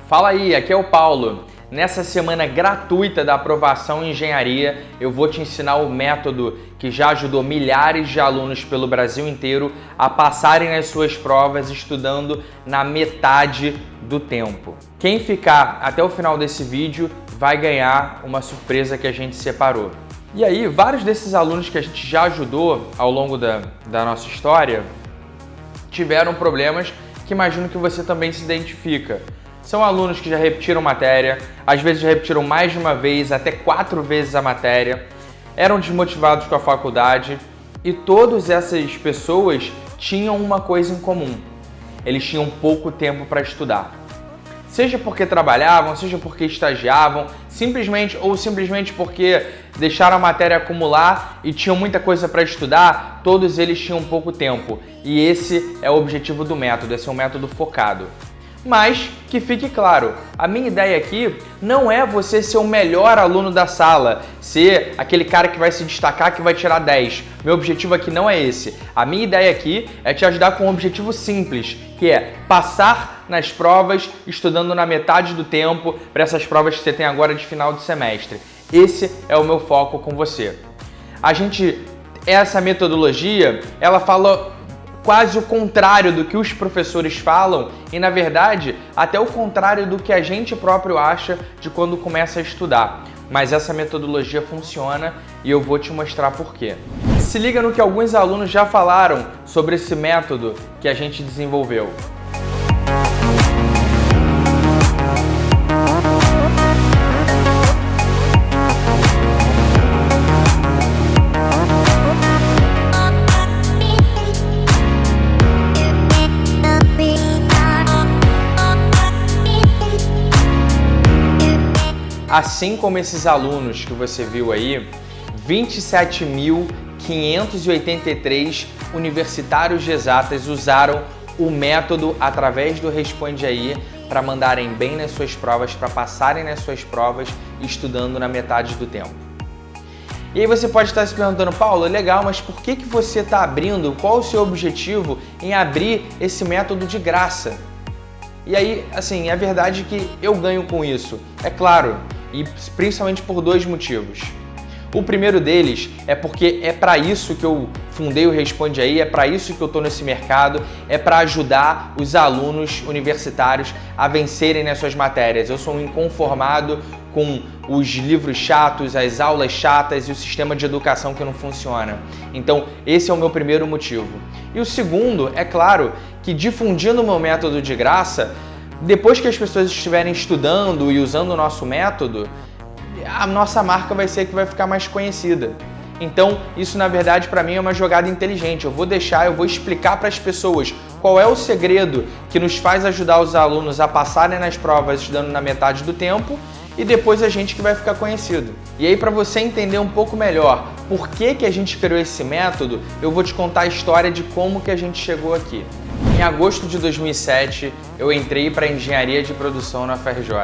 Fala aí, aqui é o Paulo. Nessa semana gratuita da aprovação em engenharia, eu vou te ensinar o método que já ajudou milhares de alunos pelo Brasil inteiro a passarem nas suas provas estudando na metade do tempo. Quem ficar até o final desse vídeo vai ganhar uma surpresa que a gente separou. E aí, vários desses alunos que a gente já ajudou ao longo da nossa história tiveram problemas que imagino que você também se identifica. São alunos que já repetiram matéria, às vezes já repetiram mais de uma vez, até 4 vezes a matéria, eram desmotivados com a faculdade e todas essas pessoas tinham uma coisa em comum: eles tinham pouco tempo para estudar. Seja porque trabalhavam, seja porque estagiavam, simplesmente porque deixaram a matéria acumular e tinham muita coisa para estudar, todos eles tinham pouco tempo. E esse é o objetivo do método, esse é um método focado. Mas que fique claro, a minha ideia aqui não é você ser o melhor aluno da sala, ser aquele cara que vai se destacar, que vai tirar 10. Meu objetivo aqui não é esse. A minha ideia aqui é te ajudar com um objetivo simples, que é passar nas provas estudando na metade do tempo para essas provas que você tem agora de final de semestre. Esse é o meu foco com você. Essa metodologia, ela fala quase o contrário do que os professores falam e, na verdade, até o contrário do que a gente próprio acha de quando começa a estudar. Mas essa metodologia funciona e eu vou te mostrar por quê. Se liga no que alguns alunos já falaram sobre esse método que a gente desenvolveu. Assim como esses alunos que você viu aí, 27.583 universitários de exatas usaram o método através do Responde Aí para mandarem bem nas suas provas, para passarem nas suas provas estudando na metade do tempo. E aí você pode estar se perguntando: Paulo, legal, mas por que você está abrindo? Qual o seu objetivo em abrir esse método de graça? E aí, assim, é verdade que eu ganho com isso, é claro, e principalmente por 2 motivos. O primeiro deles é porque é para isso que eu fundei o Responde Aí, é para isso que eu estou nesse mercado, é para ajudar os alunos universitários a vencerem nas suas matérias. Eu sou um inconformado com os livros chatos, as aulas chatas e o sistema de educação que não funciona. Então, esse é o meu primeiro motivo. E o segundo, é claro, que difundindo o meu método de graça, depois que as pessoas estiverem estudando e usando o nosso método, a nossa marca vai ser que vai ficar mais conhecida. Então, isso na verdade para mim é uma jogada inteligente. Eu vou explicar para as pessoas qual é o segredo que nos faz ajudar os alunos a passarem nas provas estudando na metade do tempo e depois a gente que vai ficar conhecido. E aí, para você entender um pouco melhor por que a gente criou esse método, eu vou te contar a história de como que a gente chegou aqui. Em agosto de 2007, eu entrei para engenharia de produção na FRJ.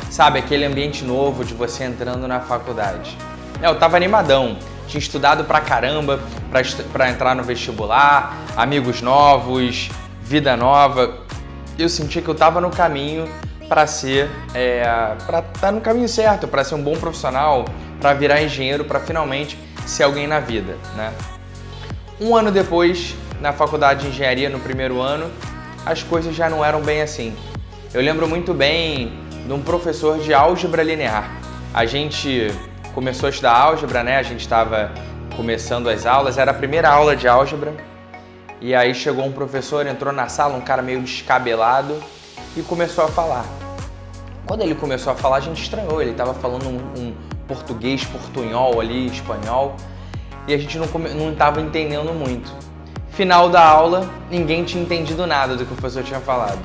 Sabe, aquele ambiente novo de você entrando na faculdade. Eu tava animadão, tinha estudado pra caramba para entrar no vestibular, amigos novos, vida nova. Eu senti que eu tava no caminho para estar no caminho certo, para ser um bom profissional, para virar engenheiro, para finalmente ser alguém na vida, né? Um ano depois, na faculdade de engenharia, no primeiro ano, as coisas já não eram bem assim. Eu lembro muito bem de um professor de álgebra linear. A gente começou a estudar álgebra, né? A gente estava começando as aulas, era a primeira aula de álgebra. E aí chegou um professor, entrou na sala, um cara meio descabelado, e começou a falar. Quando ele começou a falar, a gente estranhou. Ele estava falando um português portunhol ali, espanhol, e a gente não estava entendendo muito. Final da aula, ninguém tinha entendido nada do que o professor tinha falado.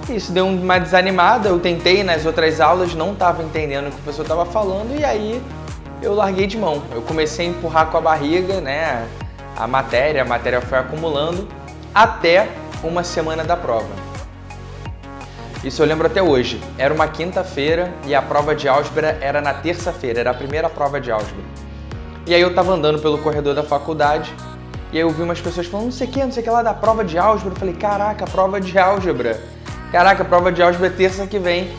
Isso deu uma desanimada, eu tentei nas outras aulas, não estava entendendo o que o professor estava falando, e aí eu larguei de mão. Eu comecei a empurrar com a barriga, né, a matéria foi acumulando até uma semana da prova. Isso eu lembro até hoje. Era uma quinta-feira e a prova de álgebra era na terça-feira, era a primeira prova de álgebra. E aí eu tava andando pelo corredor da faculdade e aí eu vi umas pessoas falando não sei o que lá da prova de álgebra. Eu falei, caraca, prova de álgebra. Caraca, a prova de álgebra é terça que vem.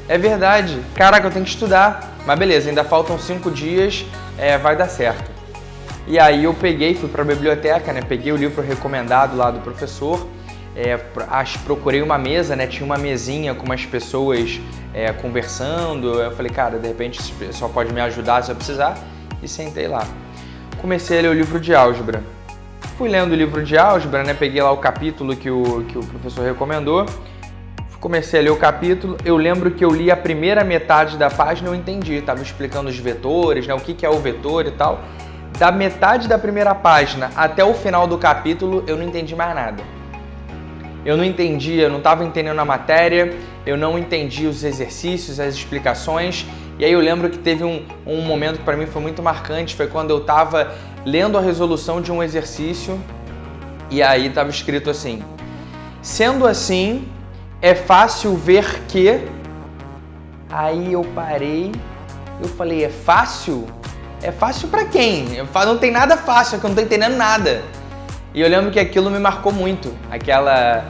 É verdade. Caraca, eu tenho que estudar. Mas beleza, ainda faltam 5 dias, vai dar certo. E aí eu fui pra biblioteca, né? Peguei o livro recomendado lá do professor. Procurei uma mesa, né? Tinha uma mesinha com umas pessoas conversando. Eu falei, cara, de repente esse pessoal pode me ajudar se eu precisar. E sentei lá. Comecei a ler o livro de álgebra. Fui lendo o livro de álgebra, né? Peguei lá o capítulo que o professor recomendou. Comecei a ler o capítulo. Eu lembro que eu li a primeira metade da página e eu entendi. Tava explicando os vetores, né? O que é o vetor e tal. Da metade da primeira página até o final do capítulo, eu não entendi mais nada. Eu não entendi, eu não estava entendendo a matéria, eu não entendi os exercícios, as explicações. E aí eu lembro que teve um momento que para mim foi muito marcante, foi quando eu estava lendo a resolução de um exercício e aí estava escrito assim: sendo assim, é fácil ver que... Aí eu parei, eu falei, é fácil? É fácil para quem? Não tem nada fácil, é que eu não tô entendendo nada. E eu lembro que aquilo me marcou muito, aquela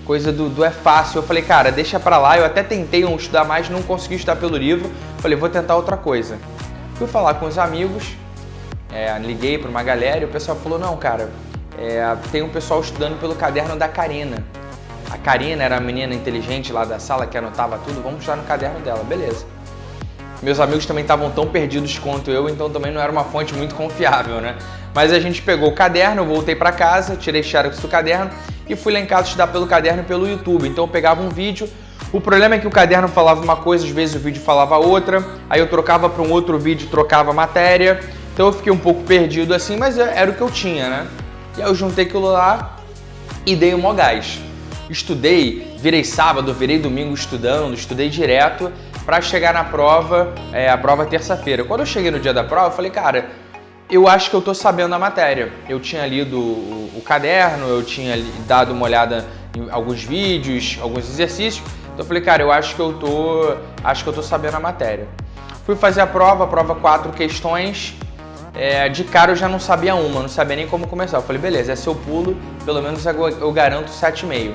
coisa do é fácil. Eu falei, cara, deixa pra lá. Eu até tentei estudar mais, não consegui estudar pelo livro. Falei, vou tentar outra coisa. Fui falar com os amigos, liguei pra uma galera e o pessoal falou, não, cara, tem um pessoal estudando pelo caderno da Karina. A Karina era a menina inteligente lá da sala que anotava tudo, vamos estudar no caderno dela, beleza. Meus amigos também estavam tão perdidos quanto eu, então também não era uma fonte muito confiável, né? Mas a gente pegou o caderno, eu voltei para casa, tirei xerox do caderno e fui lá em casa estudar pelo caderno e pelo YouTube. Então eu pegava um vídeo, o problema é que o caderno falava uma coisa, às vezes o vídeo falava outra, aí eu trocava para um outro vídeo, trocava a matéria, então eu fiquei um pouco perdido assim, mas era o que eu tinha, né? E aí eu juntei aquilo lá e dei o maior gás. Estudei, virei sábado, virei domingo estudando, estudei direto para chegar na prova, a prova terça-feira. Quando eu cheguei no dia da prova, eu falei, cara, eu acho que eu tô sabendo a matéria. Eu tinha lido o caderno, eu tinha dado uma olhada em alguns vídeos, alguns exercícios. Então eu falei, cara, eu acho que eu tô sabendo a matéria. Fui fazer a prova 4 questões. De cara eu já não sabia não sabia nem como começar. Eu falei, beleza, essa eu pulo, pelo menos eu garanto 7,5.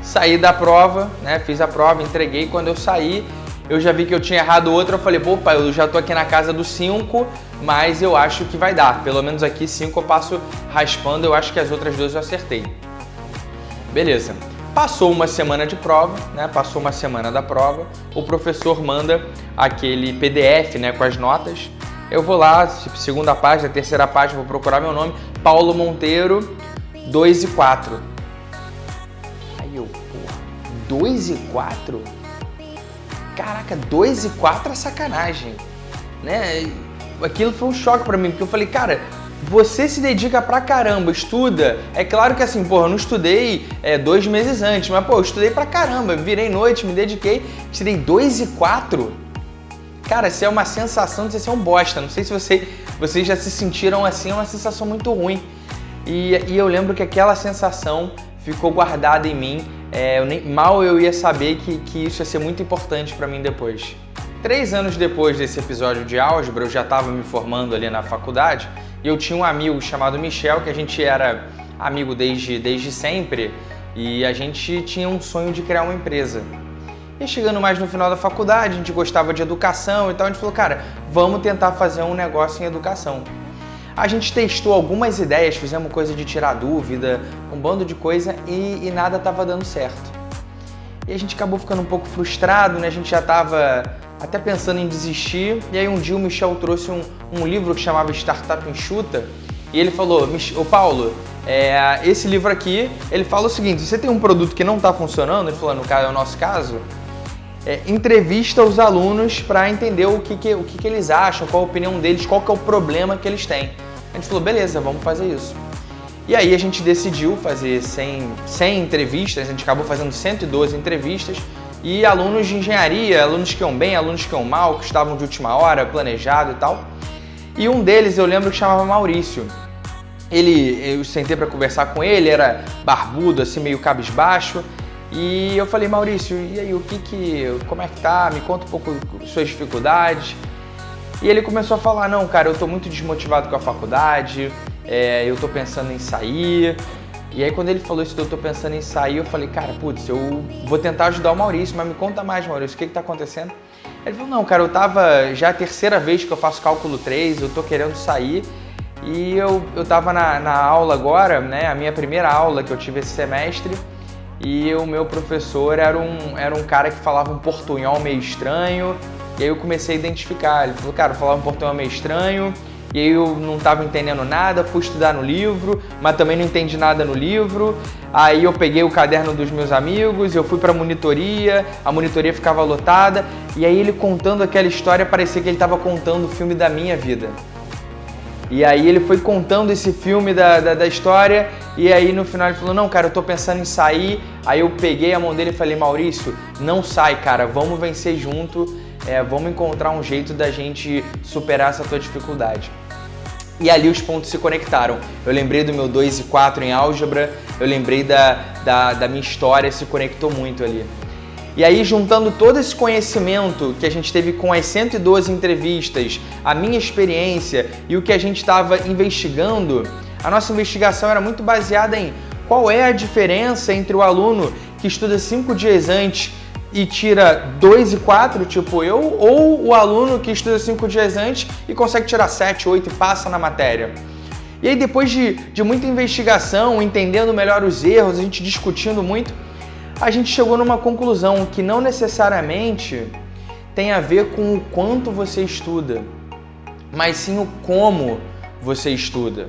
Saí da prova, né? Fiz a prova, entreguei. Quando eu saí, eu já vi que eu tinha errado outra, eu falei, opa, eu já tô aqui na casa dos 5, mas eu acho que vai dar. Pelo menos aqui 5 eu passo raspando, eu acho que as outras 2 eu acertei. Beleza. Passou uma semana de prova, né? Passou uma semana da prova, o professor manda aquele PDF, né, com as notas. Eu vou lá, segunda página, terceira página, vou procurar meu nome, Paulo Monteiro, 2 e 4. Aí eu, porra, 2 e 4? Caraca, 2 e 4 é sacanagem, né? Aquilo foi um choque pra mim, porque eu falei, cara, você se dedica pra caramba, estuda. É claro que assim, porra, eu não estudei 2 meses antes, mas pô, eu estudei pra caramba, virei noite, me dediquei, tirei 2 e 4. Cara, isso é uma sensação de você ser um bosta. Não sei se vocês já se sentiram assim, é uma sensação muito ruim. E eu lembro que aquela sensação ficou guardada em mim. Mal eu ia saber que isso ia ser muito importante para mim depois. 3 anos depois desse episódio de álgebra, eu já estava me formando ali na faculdade e eu tinha um amigo chamado Michel, que a gente era amigo desde sempre e a gente tinha um sonho de criar uma empresa. E chegando mais no final da faculdade, a gente gostava de educação e tal, a gente falou, cara, vamos tentar fazer um negócio em educação. A gente testou algumas ideias, fizemos coisa de tirar dúvida, um bando de coisa e nada estava dando certo. E a gente acabou ficando um pouco frustrado, né? A gente já estava até pensando em desistir. E aí um dia o Michel trouxe um livro que chamava Startup Enxuta e ele falou, ô Paulo, esse livro aqui, ele fala o seguinte, você tem um produto que não está funcionando, ele falou, no caso é o nosso caso, entrevista os alunos para entender o que eles acham, qual a opinião deles, qual que é o problema que eles têm. A gente falou, beleza, vamos fazer isso. E aí a gente decidiu fazer 100 entrevistas, a gente acabou fazendo 112 entrevistas e alunos de engenharia, alunos que iam bem, alunos que iam mal, que estavam de última hora, planejado e tal. E um deles eu lembro que chamava Maurício. Eu sentei para conversar com ele, era barbudo, assim meio cabisbaixo. E eu falei, Maurício, e aí, como é que tá? Me conta um pouco suas dificuldades. E ele começou a falar, não, cara, eu tô muito desmotivado com a faculdade, eu tô pensando em sair, E aí quando ele falou isso, eu tô pensando em sair, eu falei, cara, putz, eu vou tentar ajudar o Maurício, mas me conta mais, Maurício, o que tá acontecendo? Ele falou, não, cara, eu tava já a terceira vez que eu faço cálculo 3, eu tô querendo sair, e eu tava na aula agora, né, a minha primeira aula que eu tive esse semestre, e o meu professor era um cara que falava um portunhol meio estranho, e aí eu comecei a identificar, ele falou, cara, eu falava um portunhol meio estranho, e aí eu não estava entendendo nada, fui estudar no livro, mas também não entendi nada no livro. Aí eu peguei o caderno dos meus amigos, eu fui para a monitoria ficava lotada. E aí ele contando aquela história, parecia que ele estava contando o filme da minha vida. E aí ele foi contando esse filme da história, e aí no final ele falou, não, cara, eu tô pensando em sair. Aí eu peguei a mão dele e falei, Maurício, não sai, cara, vamos vencer junto, vamos encontrar um jeito da gente superar essa tua dificuldade. E ali os pontos se conectaram. Eu lembrei do meu 2 e 4 em álgebra, eu lembrei da minha história, se conectou muito ali. E aí, juntando todo esse conhecimento que a gente teve com as 112 entrevistas, a minha experiência e o que a gente estava investigando, a nossa investigação era muito baseada em qual é a diferença entre o aluno que estuda 5 dias antes e tira 2 e 4, tipo eu, ou o aluno que estuda 5 dias antes e consegue tirar 7, 8 e passa na matéria. E aí depois de muita investigação, entendendo melhor os erros, a gente discutindo muito, a gente chegou numa conclusão que não necessariamente tem a ver com o quanto você estuda, mas sim o como você estuda.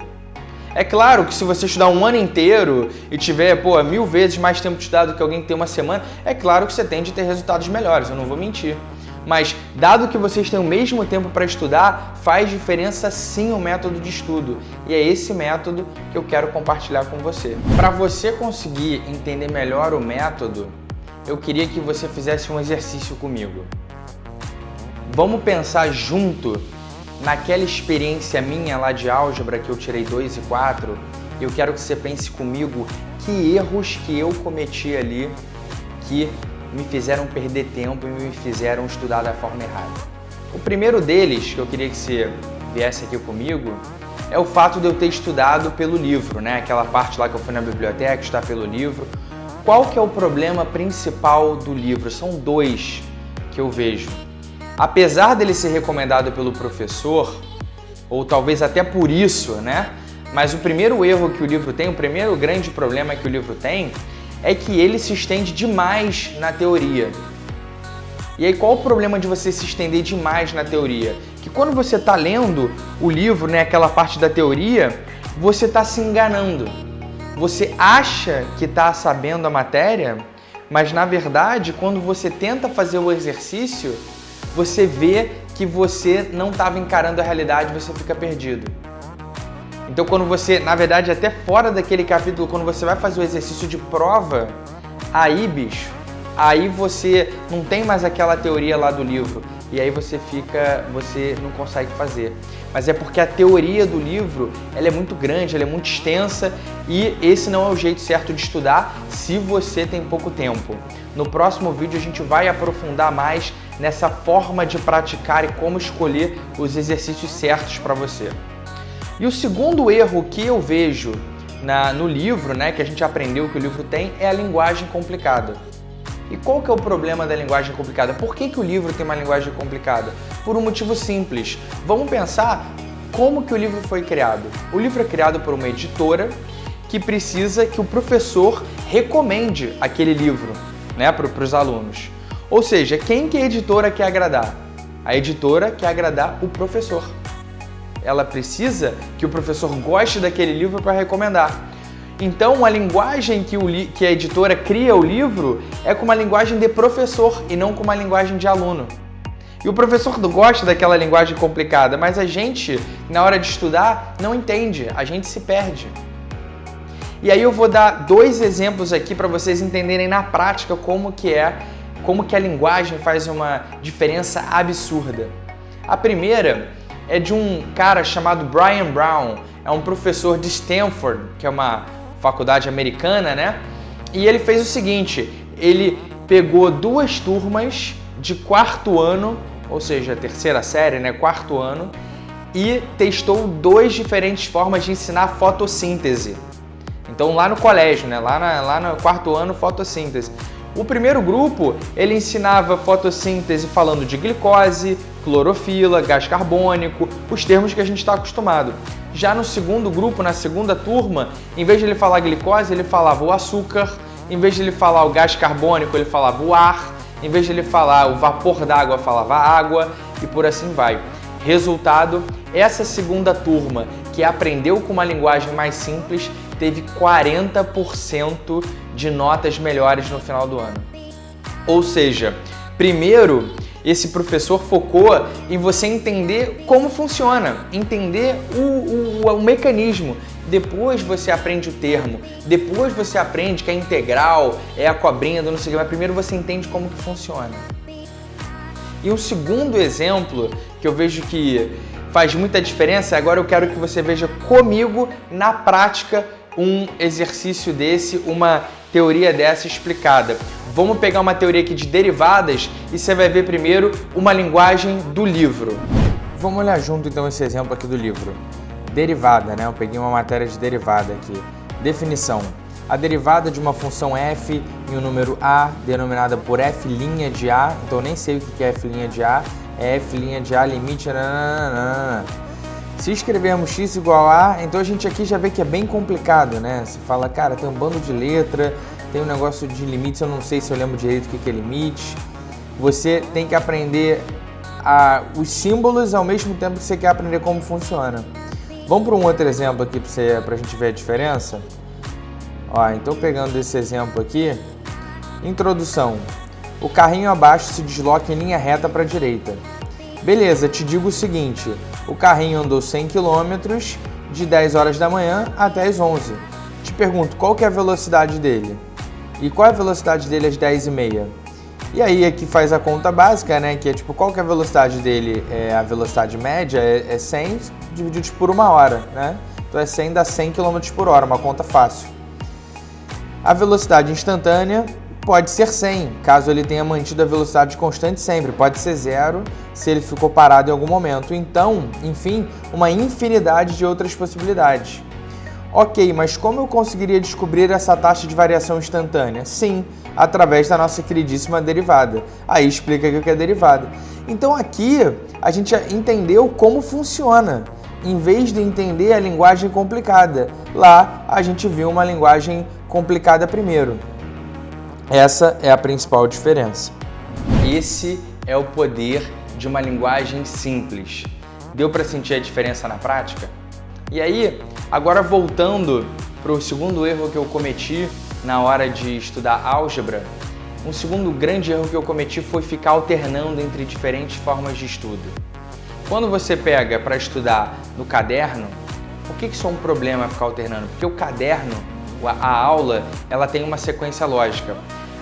É claro que se você estudar um ano inteiro e tiver, 1000 vezes mais tempo de estudado que alguém que tem uma semana, é claro que você tende a ter resultados melhores, eu não vou mentir. Mas, dado que vocês têm o mesmo tempo para estudar, faz diferença sim o método de estudo. E é esse método que eu quero compartilhar com você. Para você conseguir entender melhor o método, eu queria que você fizesse um exercício comigo. Vamos pensar junto naquela experiência minha lá de álgebra que eu tirei 2 e 4, eu quero que você pense comigo que erros que eu cometi ali que me fizeram perder tempo e me fizeram estudar da forma errada. O primeiro deles, que eu queria que você viesse aqui comigo, é o fato de eu ter estudado pelo livro, né? Aquela parte lá que eu fui na biblioteca, estudar pelo livro. Qual que é o problema principal do livro? São 2 que eu vejo. Apesar dele ser recomendado pelo professor, ou talvez até por isso, né? Mas o primeiro erro que o livro tem, o primeiro grande problema que o livro tem, é que ele se estende demais na teoria. E aí qual o problema de você se estender demais na teoria? Que quando você está lendo o livro, né, aquela parte da teoria, você está se enganando. Você acha que está sabendo a matéria, mas na verdade, quando você tenta fazer o exercício, você vê que você não estava encarando a realidade, você fica perdido. Então quando você, na verdade, até fora daquele capítulo, quando você vai fazer o exercício de prova, aí, bicho, aí você não tem mais aquela teoria lá do livro. E aí você não consegue fazer. Mas é porque a teoria do livro, ela é muito grande, ela é muito extensa e esse não é o jeito certo de estudar se você tem pouco tempo. No próximo vídeo a gente vai aprofundar mais nessa forma de praticar e como escolher os exercícios certos para você. E o segundo erro que eu vejo no livro, né, que a gente aprendeu que o livro tem, é a linguagem complicada. E qual que é o problema da linguagem complicada? Por que o livro tem uma linguagem complicada? Por um motivo simples. Vamos pensar como que o livro foi criado. O livro é criado por uma editora que precisa que o professor recomende aquele livro, né, para os alunos. Ou seja, quem que a editora quer agradar? A editora quer agradar o professor. Ela precisa que o professor goste daquele livro para recomendar. Então, a linguagem que a editora cria o livro é com uma linguagem de professor e não com uma linguagem de aluno. E o professor gosta daquela linguagem complicada, mas a gente, na hora de estudar, não entende, a gente se perde. E aí eu vou dar 2 exemplos aqui para vocês entenderem na prática como que a linguagem faz uma diferença absurda. A primeira é de um cara chamado Brian Brown, é um professor de Stanford, que é uma faculdade americana, né? E ele fez o seguinte, ele pegou 2 turmas de 4º ano, ou seja, 3ª série, né? 4º ano, e testou 2 diferentes formas de ensinar fotossíntese. Então lá no colégio, né? Lá no quarto ano, fotossíntese. O primeiro grupo, ele ensinava fotossíntese falando de glicose, clorofila, gás carbônico, os termos que a gente está acostumado. Já no segundo grupo, na segunda turma, em vez de ele falar glicose, ele falava o açúcar, em vez de ele falar o gás carbônico, ele falava o ar, em vez de ele falar o vapor d'água, falava água e por assim vai. Resultado, essa segunda turma que aprendeu com uma linguagem mais simples teve 40% de notas melhores no final do ano. Ou seja, primeiro, esse professor focou em você entender como funciona, entender o mecanismo. Depois você aprende o termo, depois você aprende que é integral, é a cobrinha do não sei o que, mas primeiro você entende como que funciona. E um segundo exemplo que eu vejo que faz muita diferença, agora eu quero que você veja comigo na prática um exercício desse, uma teoria dessa explicada. Vamos pegar uma teoria aqui de derivadas e você vai ver primeiro uma linguagem do livro. Vamos olhar junto então esse exemplo aqui do livro. Derivada, né? Eu peguei uma matéria de derivada aqui. Definição. A derivada de uma função f em um número a, denominada por f' de a, então eu nem sei o que é f' de a, é f' de a, limite... Nananana. Se escrevermos x igual a, então a gente aqui já vê que é bem complicado, né? Você fala, cara, tem um bando de letra, tem um negócio de limites, eu não sei se eu lembro direito o que é limite. Você tem que aprender os símbolos ao mesmo tempo que você quer aprender como funciona. Vamos para um outro exemplo aqui para a gente ver a diferença? Ó, então pegando esse exemplo aqui, introdução. O carrinho abaixo se desloca em linha reta para a direita. Beleza, te digo o seguinte, o carrinho andou 100 km de 10 horas da manhã até as 11. Te pergunto, qual que é a velocidade dele? E qual é a velocidade dele às 10h30? E aí aqui faz a conta básica, né? Que é tipo, qual que é a velocidade dele? A velocidade média é 100 dividido por uma hora, né? Então é 100 dá 100 km por hora, uma conta fácil. A velocidade instantânea pode ser 100, caso ele tenha mantido a velocidade constante sempre. Pode ser 0 se ele ficou parado em algum momento. Então, enfim, uma infinidade de outras possibilidades. Ok, mas como eu conseguiria descobrir essa taxa de variação instantânea? Sim, através da nossa queridíssima derivada. Aí explica aqui o que é derivada. Então aqui a gente entendeu como funciona, em vez de entender a linguagem complicada. Lá a gente viu uma linguagem complicada primeiro. Essa é a principal diferença. Esse é o poder de uma linguagem simples. Deu para sentir a diferença na prática? E aí, agora voltando para o segundo erro que eu cometi na hora de estudar álgebra, um segundo grande erro que eu cometi foi ficar alternando entre diferentes formas de estudo. Quando você pega para estudar no caderno, por que isso é um problema ficar alternando? Porque o caderno, a aula, ela tem uma sequência lógica.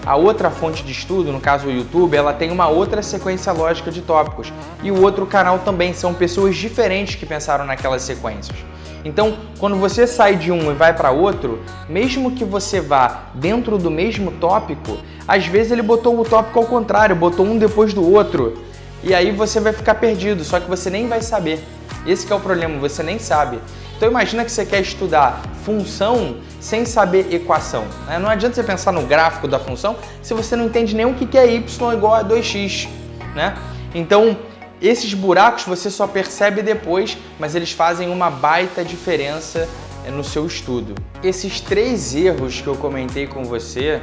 A outra fonte de estudo, no caso o YouTube, ela tem uma outra sequência lógica de tópicos. E o outro canal também, são pessoas diferentes que pensaram naquelas sequências. Então, quando você sai de um e vai para outro, mesmo que você vá dentro do mesmo tópico, às vezes ele botou o tópico ao contrário, botou um depois do outro. E aí você vai ficar perdido, só que você nem vai saber. Esse que é o problema, você nem sabe. Então imagina que você quer estudar função sem saber equação, né? Não adianta você pensar no gráfico da função se você não entende nem o que é y igual a 2x, né? Então, esses buracos você só percebe depois, mas eles fazem uma baita diferença no seu estudo. Esses 3 erros que eu comentei com você,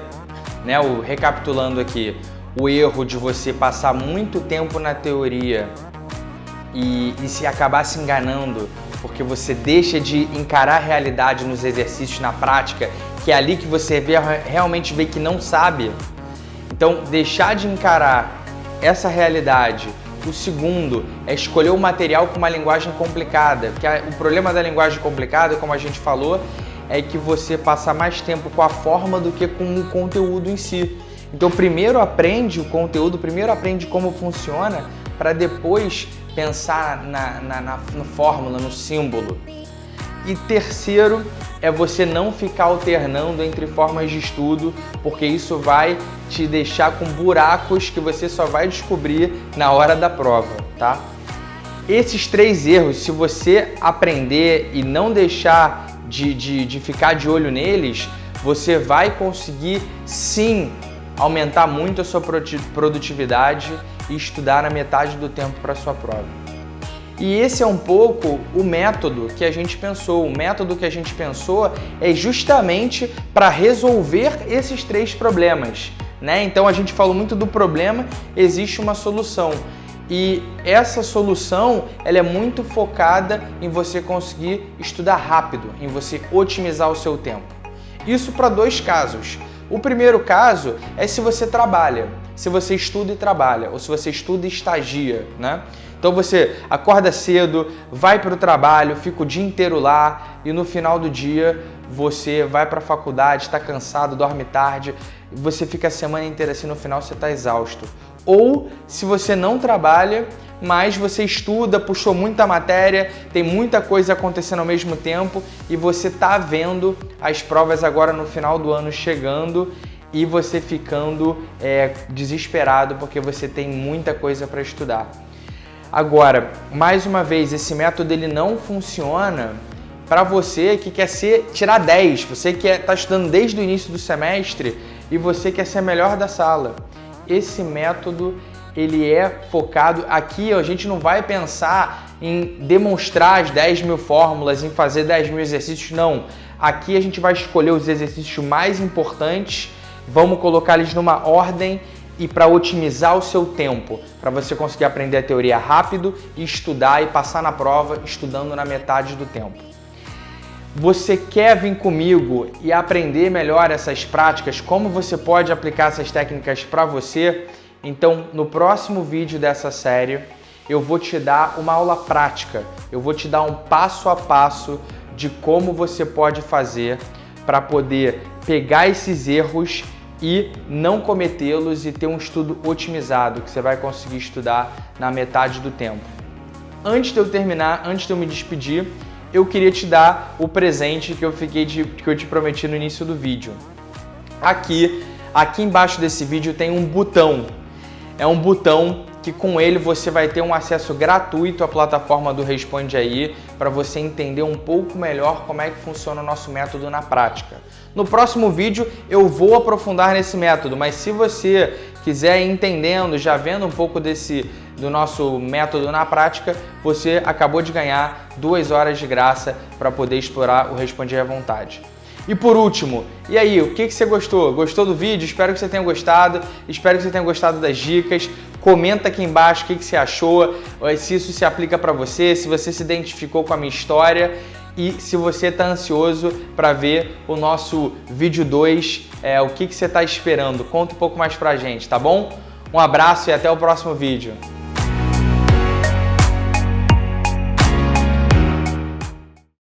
né? Recapitulando aqui, o erro de você passar muito tempo na teoria e se acabar se enganando, porque você deixa de encarar a realidade nos exercícios, na prática, que é ali que você realmente vê que não sabe. Então, deixar de encarar essa realidade. O segundo é escolher o material com uma linguagem complicada, porque o problema da linguagem complicada, como a gente falou, é que você passa mais tempo com a forma do que com o conteúdo em si. Então, primeiro aprende o conteúdo, primeiro aprende como funciona, para depois pensar na fórmula, no símbolo. E terceiro é você não ficar alternando entre formas de estudo, porque isso vai te deixar com buracos que você só vai descobrir na hora da prova, tá? Esses 3 erros, se você aprender e não deixar de ficar de olho neles, você vai conseguir sim aumentar muito a sua produtividade e estudar na metade do tempo para a sua prova. E esse é um pouco o método que a gente pensou. O método que a gente pensou é justamente para resolver esses 3 problemas, né? Então a gente falou muito do problema, existe uma solução. E essa solução, ela é muito focada em você conseguir estudar rápido, em você otimizar o seu tempo. Isso para 2 casos. O primeiro caso é se você trabalha, se você estuda e trabalha, ou se você estuda e estagia, né? Então você acorda cedo, vai para o trabalho, fica o dia inteiro lá e no final do dia você vai para a faculdade, está cansado, dorme tarde, você fica a semana inteira assim, no final você está exausto. Ou se você não trabalha, mas você estuda, puxou muita matéria, tem muita coisa acontecendo ao mesmo tempo e você está vendo as provas agora no final do ano chegando e você ficando desesperado porque você tem muita coisa para estudar. Agora, mais uma vez, esse método ele não funciona para você que quer tirar 10, você que está estudando desde o início do semestre e você quer ser melhor da sala. Esse método ele é focado aqui, a gente não vai pensar em demonstrar as 10.000 fórmulas, em fazer 10.000 exercícios, não. Aqui a gente vai escolher os exercícios mais importantes, vamos colocar eles numa ordem e para otimizar o seu tempo, para você conseguir aprender a teoria rápido e estudar e passar na prova estudando na metade do tempo. Você quer vir comigo e aprender melhor essas práticas, como você pode aplicar essas técnicas para você? Então, no próximo vídeo dessa série, eu vou te dar uma aula prática, eu vou te dar um passo a passo de como você pode fazer para poder pegar esses erros e não cometê-los e ter um estudo otimizado, que você vai conseguir estudar na metade do tempo. Antes de eu terminar, antes de eu me despedir, eu queria te dar o presente que eu te prometi no início do vídeo. Aqui embaixo desse vídeo tem um botão. É um botão que com ele você vai ter um acesso gratuito à plataforma do Responde Aí para você entender um pouco melhor como é que funciona o nosso método na prática. No próximo vídeo eu vou aprofundar nesse método, mas se você quiser ir entendendo, já vendo um pouco do nosso método na prática, você acabou de ganhar 2 horas de graça para poder explorar o Responde Aí à vontade. E por último, e aí, o que você gostou? Gostou do vídeo? Espero que você tenha gostado, espero que você tenha gostado das dicas. Comenta aqui embaixo o que você achou, se isso se aplica para você, se você se identificou com a minha história e se você está ansioso para ver o nosso vídeo 2, o que você está esperando. Conta um pouco mais pra gente, tá bom? Um abraço e até o próximo vídeo.